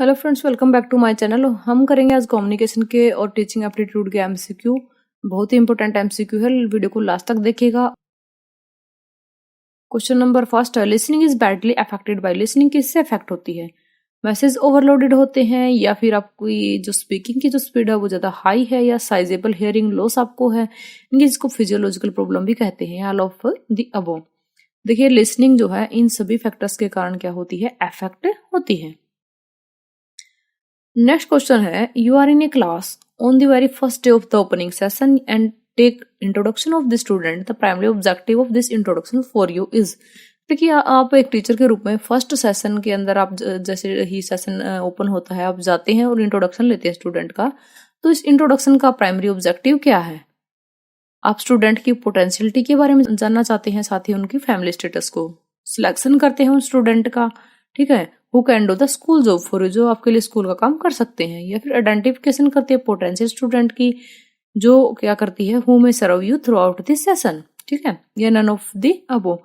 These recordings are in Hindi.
Hello friends, welcome back to my channel. हम करेंगे आज कम्युनिकेशन के और टीचिंग एप्टीट्यूड के एमसीक्यू। बहुत ही इंपॉर्टेंट एमसीक्यू है, वीडियो को लास्ट तक देखिएगा। क्वेश्चन नंबर फर्स्ट है, listening is badly affected by. Listening किससे अफेक्ट होती है? मैसेज ओवरलोडेड होते हैं, या फिर आपकी जो स्पीकिंग की जो स्पीड है वो ज्यादा हाई है, या साइजेबल हियरिंग लॉस आपको है, इनकी जिसको फिजियोलॉजिकल प्रॉब्लम भी कहते हैं, ऑल ऑफ द अबव। देखिए, लिसनिंग जो है इन सभी फैक्टर्स के कारण क्या होती है? अफेक्ट होती है। नेक्स्ट क्वेश्चन है, you are in a class on the very first day of the opening session and take introduction of the student. The primary objective of this introduction for you is. देखिए, आप एक टीचर के रूप में फर्स्ट सेशन के अंदर आप जैसे ही सेशन ओपन होता है आप जाते हैं और इंट्रोडक्शन लेते हैं स्टूडेंट का। तो इस इंट्रोडक्शन का प्राइमरी ऑब्जेक्टिव क्या है? आप स्टूडेंट की पोटेंशियलिटी के बारे में जानना चाहते हैं, साथ ही उनकी फैमिली स्टेटस को सिलेक्शन करते हैं उन स्टूडेंट का। ठीक है, who can do the school job for you, जो आपके लिए स्कूल का काम कर सकते हैं। या फिर आइडेंटिफिकेशन करते हैं पोटेंशियल स्टूडेंट की, जो क्या करती है, who may serve you throughout this session. ठीक है, या नन ऑफ द अबव।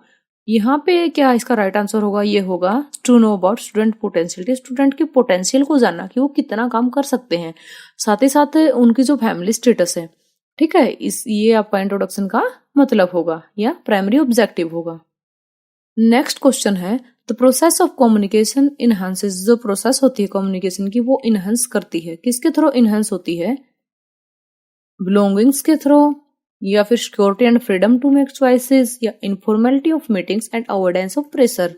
यहाँ पे क्या इसका राइट आंसर होगा? ये होगा to know about student potentiality. Student की पोटेंशियल को जानना कि वो कितना काम कर सकते हैं, साथ ही साथ उनकी जो फैमिली स्टेटस है। ठीक है, ये आपका इंट्रोडक्शन का मतलब होगा या प्राइमरी ऑब्जेक्टिव होगा। नेक्स्ट क्वेश्चन है, द प्रोसेस ऑफ कम्युनिकेशन इनहांसेस। जो प्रोसेस होती है कम्युनिकेशन की वो इनहांस करती है, किसके थ्रू इनहांस होती है? बिलोंगिंग्स के थ्रू, या फिर security and freedom to make choices, या informality of meetings and avoidance of pressure,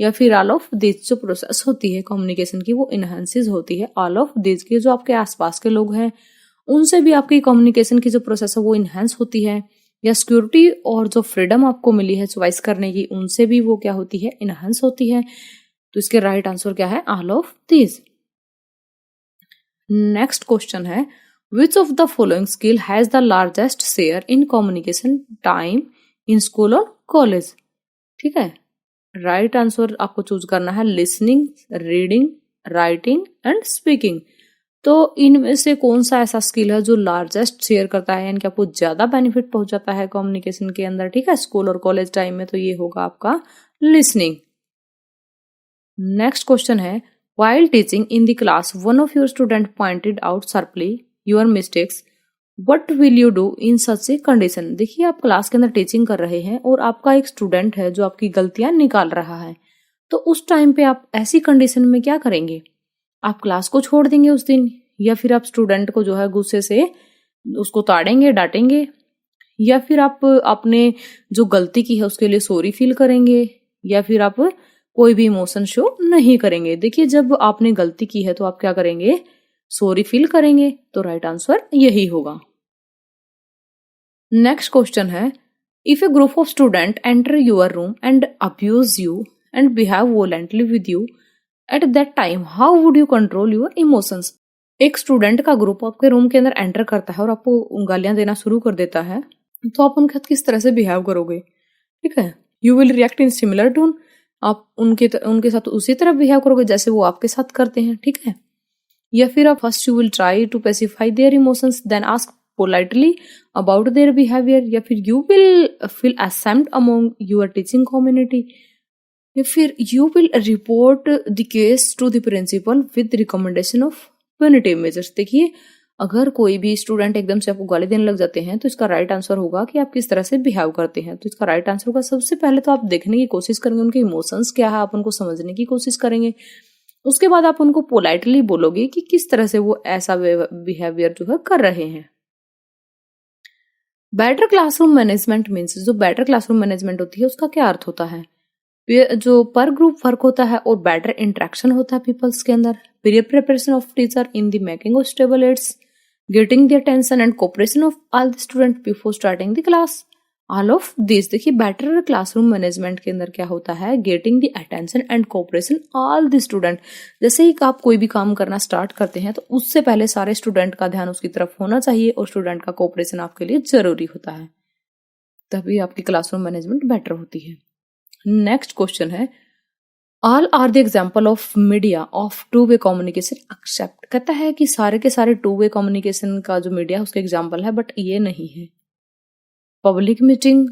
या फिर ऑल ऑफ दिस। जो प्रोसेस होती है कम्युनिकेशन की वो इनहांसेस होती है ऑल ऑफ दिस की। जो आपके आसपास के लोग हैं उनसे भी आपकी कम्युनिकेशन की जो प्रोसेस है वो इनहांस होती है, या सिक्योरिटी और जो फ्रीडम आपको मिली है चॉइस करने की उनसे भी वो क्या होती है? इनहांस होती है। तो इसके राइट आंसर क्या है? All of this. Next question है, which of the following skill has the largest share in communication time in school और कॉलेज? ठीक है, राइट आंसर आपको चूज करना है listening, reading, writing and speaking. तो इनमें से कौन सा ऐसा स्किल है जो लार्जेस्ट शेयर करता है, यानी कि आपको ज्यादा बेनिफिट पहुंचाता है कम्युनिकेशन के अंदर? ठीक है, स्कूल और कॉलेज टाइम में। तो ये होगा आपका लिसनिंग। नेक्स्ट क्वेश्चन है, while teaching in the class one of your student pointed out sharply your mistakes, what will you do in such a condition? देखिए, आप क्लास के अंदर टीचिंग कर रहे हैं और आपका एक स्टूडेंट है जो आपकी गलतियां निकाल रहा है। तो उस टाइम पे आप ऐसी कंडीशन में क्या करेंगे? आप क्लास को छोड़ देंगे उस दिन, या फिर आप स्टूडेंट को जो है गुस्से से उसको ताड़ेंगे, डांटेंगे, या फिर आप अपने जो गलती की है उसके लिए सॉरी फील करेंगे, या फिर आप कोई भी इमोशन शो नहीं करेंगे? देखिए, जब आपने गलती की है तो आप क्या करेंगे? सॉरी फील करेंगे। तो राइट आंसर यही होगा। नेक्स्ट क्वेश्चन है, if a group of student enter your room and abuse you and behave violently with you at that time, how would you control your emotions? एक स्टूडेंट का ग्रुप आपके रूम के अंदर एंटर करता है और आपको गालियां देना शुरू कर देता है, तो आप उनके साथ किस तरह से बिहेव करोगे? ठीक है, you will react in similar tone. आप उनके साथ उसी तरह बिहेव करोगे जैसे वो आपके साथ करते हैं। ठीक है, या फिर आप first you will try to pacify their emotions then ask politely about their behaviour, या फिर you will feel ashamed among your teaching community, या फिर you will report the case to the principal with recommendation of punitive measures. देखिए, अगर कोई भी स्टूडेंट एकदम से आपको गाली देने लग जाते हैं तो इसका राइट आंसर होगा कि आप किस तरह से बिहेव करते हैं। तो इसका राइट आंसर होगा, सबसे पहले तो आप देखने की कोशिश करेंगे उनके इमोशंस क्या है, आप उनको समझने की कोशिश करेंगे। उसके बाद आप उनको पोलाइटली बोलोगे कि किस तरह से वो ऐसा बिहेवियर जो है कर रहे हैं। बेटर क्लासरूम मैनेजमेंट मीन्स, जो बेटर क्लासरूम मैनेजमेंट होती है उसका क्या अर्थ होता है? जो पर ग्रुप वर्क होता है और बेटर इंटरेक्शन होता है पीपल्स के अंदर, period preparation of teacher in the making of stable aids, getting the attention and cooperation of all the student before starting the class, all of this. देखिए, बेटर क्लासरूम मैनेजमेंट के अंदर क्या होता है? Getting the attention and cooperation all the student. जैसे ही आप कोई भी काम करना स्टार्ट करते हैं तो उससे पहले सारे स्टूडेंट का ध्यान उसकी तरफ होना चाहिए और स्टूडेंट का कोऑपरेशन आपके लिए जरूरी होता है, तभी आपकी क्लासरूम मैनेजमेंट बेटर होती है। नेक्स्ट क्वेश्चन है, all are the example of media of two way communication except. कहता है कि सारे के सारे टू वे कम्युनिकेशन का जो मीडिया है उसके एग्जाम्पल है, बट ये नहीं है पब्लिक मीटिंग,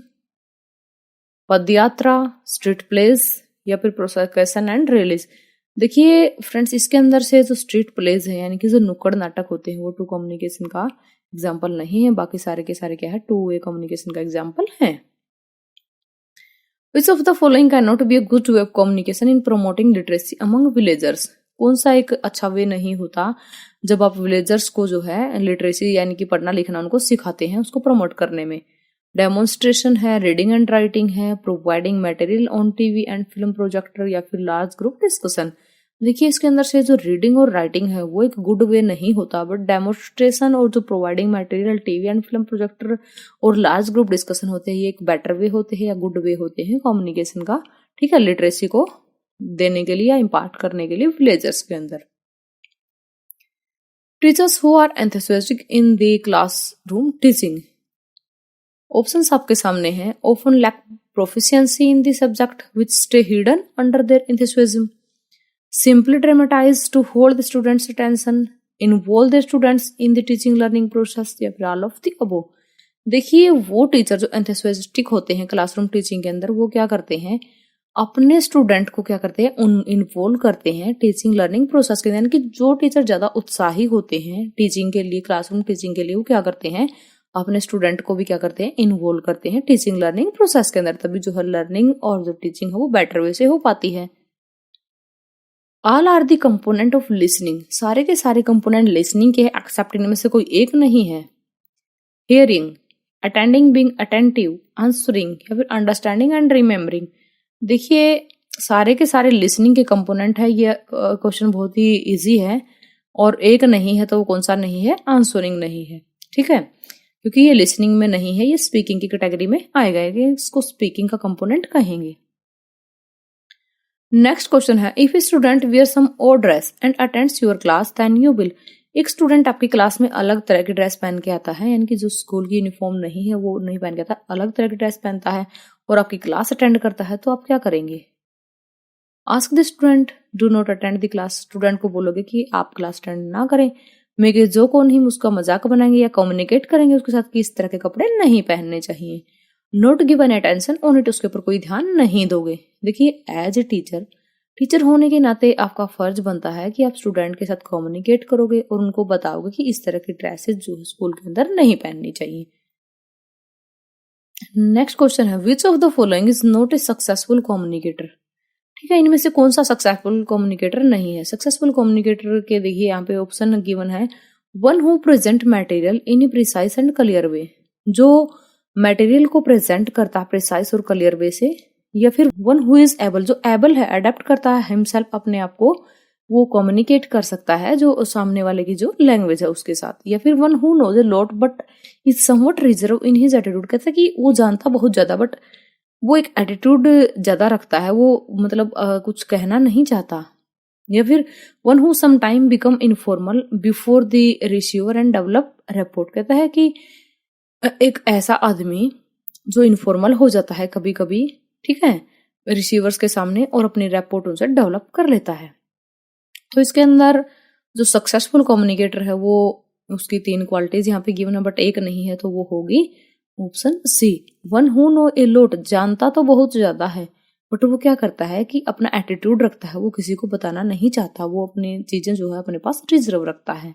पदयात्रा, स्ट्रीट प्लेस, या फिर प्रोसेकेशन एंड रिलीज। देखिए फ्रेंड्स, इसके अंदर से जो स्ट्रीट प्लेज है यानी कि जो नुक्कड़ नाटक होते हैं वो टू कम्युनिकेशन का एग्जाम्पल नहीं है, बाकी सारे के सारे क्या है, टू वे कम्युनिकेशन का एग्जाम्पल है। Which of the following can not be a good way of communication in promoting literacy among villagers? कौन सा एक अच्छा वे नहीं होता जब आप विलेजर्स को जो है लिटरेसी यानी कि पढ़ना लिखना उनको सिखाते हैं, उसको प्रमोट करने में? डेमोन्स्ट्रेशन है, रीडिंग एंड राइटिंग है, providing material on TV and film projector, या फिर लार्ज ग्रुप डिस्कशन? देखिए इसके अंदर से जो रीडिंग और राइटिंग है वो एक गुड वे नहीं होता, बट डेमोन्स्ट्रेशन और जो providing material TV and film projector और लार्ज ग्रुप डिस्कशन होते हैं ये एक बेटर वे होते हैं या गुड वे होते हैं कम्युनिकेशन का, ठीक है, लिटरेसी को देने के लिए या इम्पार्ट करने के लिए विलेजर्स के अंदर। Teachers who are enthusiastic in the classroom teaching, options आपके सामने हैं। Often lack proficiency in the subject which stay hidden under their enthusiasm, simply dramatize to hold the students' attention, involve the students in the teaching learning process, या फिर all of the above। देखिए वो टीचर जो एंथुसियास्टिक होते हैं क्लासरूम टीचिंग के अंदर वो क्या करते हैं, अपने स्टूडेंट को क्या करते हैं, इन्वॉल्व करते हैं टीचिंग लर्निंग प्रोसेस के, यानी कि जो टीचर ज्यादा उत्साही होते हैं टीचिंग के लिए, क्लासरूम टीचिंग के लिए, वो क्या करते हैं, अपने स्टूडेंट को भी क्या करते हैं, इन्वॉल्व करते हैं टीचिंग लर्निंग प्रोसेस के अंदर, तभी जो है लर्निंग और जो टीचिंग है वो बेटर वे से हो पाती है। All are the component of listening, सारे के सारे कंपोनेंट लिसनिंग के एक्सेप्ट इनमें से कोई एक नहीं है। Hearing, attending, being attentive, answering, या फिर अंडरस्टैंडिंग एंड रिमेम्बरिंग। देखिए सारे के सारे लिसनिंग के कंपोनेंट है, ये क्वेश्चन बहुत ही इजी है, और एक नहीं है तो वो कौन सा नहीं है, आंसरिंग नहीं है, ठीक है, क्योंकि ये लिसनिंग में नहीं है, ये स्पीकिंग की कैटेगरी में आएगा, इसको स्पीकिंग का कंपोनेंट कहेंगे। नेक्स्ट क्वेश्चन है, if a student wear some और dress and attends your class then you will. एक स्टूडेंट आपकी क्लास में अलग तरह की ड्रेस पहन के आता है, यानी कि जो स्कूल की यूनिफॉर्म नहीं है वो नहीं पहन के आता, अलग तरह की ड्रेस पहनता है और आपकी क्लास अटेंड करता है, तो आप क्या करेंगे? Ask the student do not attend the class, student को बोलोगे कि आप क्लास अटेंड ना करें, मेरे जो कौन ही उसका मजाक बनाएंगे या कम्युनिकेट करेंगे उसके साथ कि इस तरह के कपड़े नहीं पहनने चाहिए। Note given attention on it, उसके ऊपर कोई ध्यान नहीं दोगे। देखिए एज ए टीचर होने के नाते आपका फर्ज बनता है कि आप स्टूडेंट के साथ कम्युनिकेट करोगे और उनको बताओगे कि इस तरह की ड्रेसेस जो स्कूल के अंदर नहीं पहननी चाहिए। नेक्स्ट क्वेश्चन है, which of the following is not a successful communicator? ठीक है, इनमें से कौन सा सक्सेसफुल कम्युनिकेटर नहीं है? सक्सेसफुल कम्युनिकेटर के देखिए यहाँ पे ऑप्शन गिवन है, one who present material in A precise and clear way, जो मटेरियल को प्रेजेंट करता है प्रिसाइज और क्लियर वे से, या फिर वन हु इज एबल, जो एबल है, अडेप्ट करता है हिमसेल्फ, अपने आप को वो कम्युनिकेट कर सकता है जो सामने वाले की जो लैंग्वेज है उसके साथ, या फिर one who knows a lot but is somewhat reserve in his attitude, कहता है कि वो जानता बहुत ज्यादा बट वो एक एटीट्यूड ज्यादा रखता है, वो मतलब कुछ कहना नहीं चाहता, या फिर one who sometime become informal before the receiver and develop rapport, कहता है कि एक ऐसा आदमी जो इनफॉर्मल हो जाता है कभी कभी, ठीक है, रिसीवर्स के सामने और अपनी रेपोर्ट उनसे डेवलप कर लेता है। तो इसके अंदर जो सक्सेसफुल कम्युनिकेटर है वो उसकी 3 क्वालिटीज यहाँ पे गिवन है बट एक नहीं है, तो वो होगी option C, one who know a lot, जानता तो बहुत ज्यादा है बट वो क्या करता है कि अपना एटीट्यूड रखता है, वो किसी को बताना नहीं चाहता, वो अपनी चीजें जो है अपने पास रिजर्व रखता है।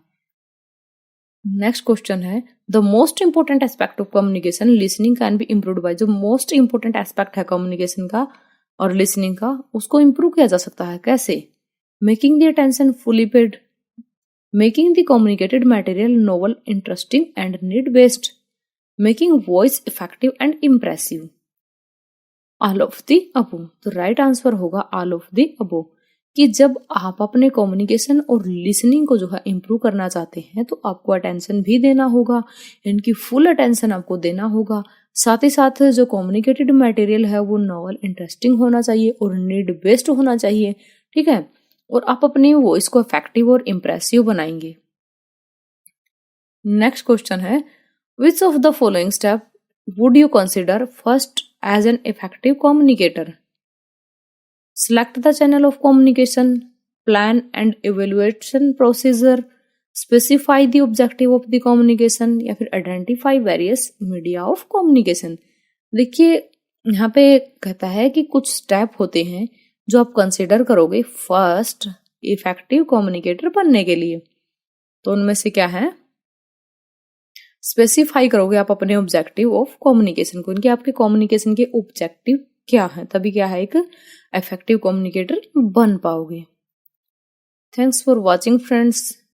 नेक्स्ट क्वेश्चन है, the most important aspect of communication listening can be improved by, जो मोस्ट इंपोर्टेंट एस्पेक्ट है कम्युनिकेशन का और लिसनिंग का उसको इम्प्रूव किया जा सकता है, कैसे? Making the attention fully paid, making the communicated material novel, interesting and need based, making voice effective and impressive, all of the above. तो राइट आंसर होगा ऑल ऑफ द अबव, कि जब आप अपने कम्युनिकेशन और लिसनिंग को जो है इम्प्रूव करना चाहते हैं तो आपको अटेंशन भी देना होगा, इनकी फुल अटेंशन आपको देना होगा, साथ ही साथ जो कम्युनिकेटेड मटेरियल है वो नॉवल, इंटरेस्टिंग होना चाहिए और नीड बेस्ड होना चाहिए, ठीक है, और आप अपनी वॉइस को इफेक्टिव और इम्प्रेसिव बनाएंगे। नेक्स्ट क्वेश्चन है, which of the following step would you consider first as an effective communicator? Select the channel of communication, plan and evaluation procedure, specify the objective of the communication, या फिर identify various media of communication। देखिए यहाँ पे कहता है कि कुछ स्टेप होते हैं जो आप कंसिडर करोगे फर्स्ट इफेक्टिव कम्युनिकेटर बनने के लिए। तो उनमें से क्या है, स्पेसिफाई करोगे आप अपने ऑब्जेक्टिव ऑफ कम्युनिकेशन को, इनके आपके कम्युनिकेशन के ऑब्जेक्टिव क्या है, तभी क्या है एक इफेक्टिव कम्युनिकेटर बन पाओगे। Thanks for watching friends.